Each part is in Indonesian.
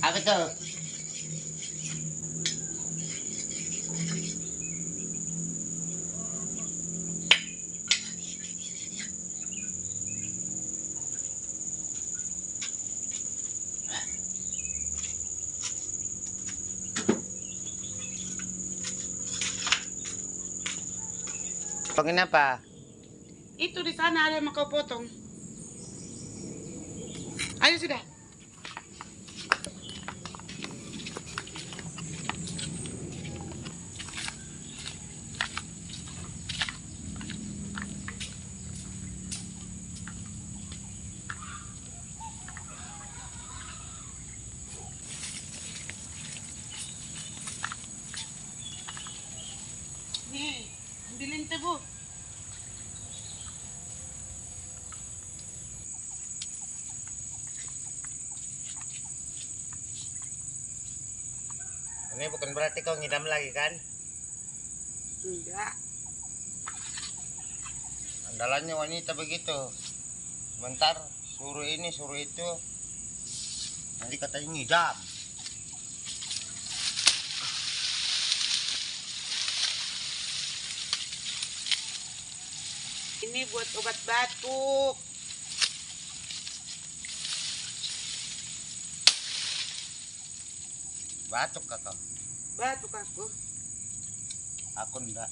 Apa tuh? Potongin apa? Itu di sana ada yang mau kau potong. Ayo sudah. Nih, ambilin teh, Bu. Ini bukan berarti kau ngidam lagi kan? Enggak. Andalannya wanita begitu. Sebentar suruh ini suruh itu. Nanti katanya ngidam. Ini buat obat batuk. Batuk kakak. Batuk aku. Aku enggak.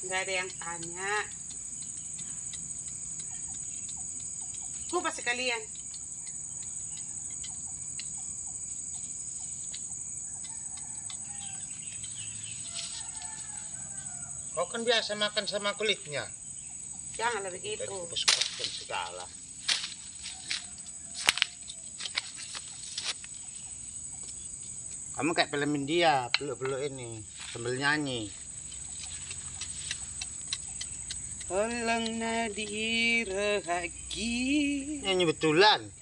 Enggak ada yang tanya. Kupas sekalian. Kau kan biasa makan sama kulitnya. Janganlah begitu. Kupas-kupas segala. Kamu kayak film India, peluk-peluk ini sambil nyanyi. Tolong Nadira lagi. Nyanyi betulan.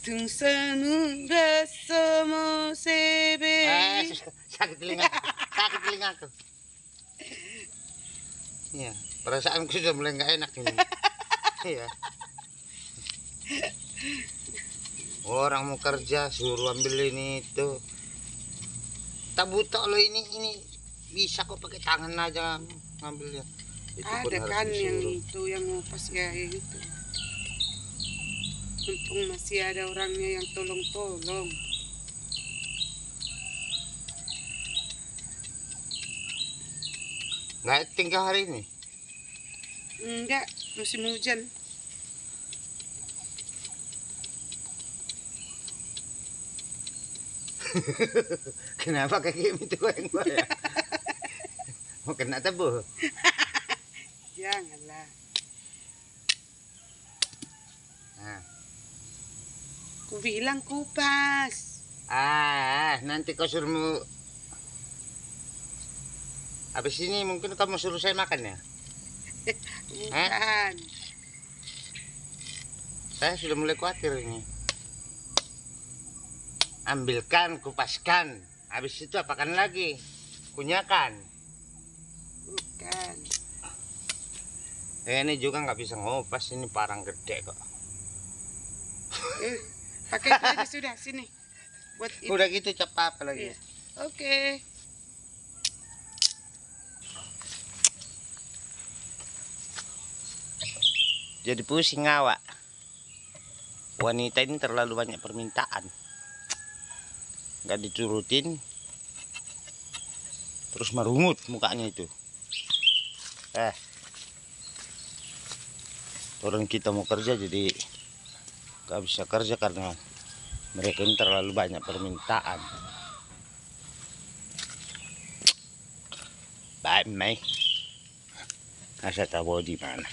Tung sanu bersama sebe. Sakit telinga, sakit telingaku. Iya, perasaanku sudah mulai nggak enak ini. Iya. Orang mau kerja suruh ambil ini itu. Tak buta loh ini bisa kok pakai tangan aja ngambilnya. Itu pun Ada harus kan yang disuruh. itu yang ngupas ya itu. Untung masih ada orangnya yang tolong-tolong. Nggak tinggal hari ini. Enggak, musim hujan. Kenapa kayak gitu yang ya? Mau kena tebu? Janganlah. Nah. Ku bilang kupas. Nanti kau suruh habis ini mungkin kamu suruh saya makan ya? Bukan. Saya sudah mulai khawatir ini. Ambilkan, kupaskan. Habis itu apakan lagi? Kunyakan. Bukan. Ini juga nggak bisa ngopas, ini parang gede kok. Pakai itu aja sudah sini. Buat itu. Udah gitu cepat apa lagi? Iya. Oke. Jadi pusing awak. Wanita ini terlalu banyak permintaan. Nggak diturutin. Terus merungut mukanya itu. Orang kita mau kerja jadi nggak bisa kerja karena mereka ini terlalu banyak permintaan. Baik, Mei. Nasa tahu di mana?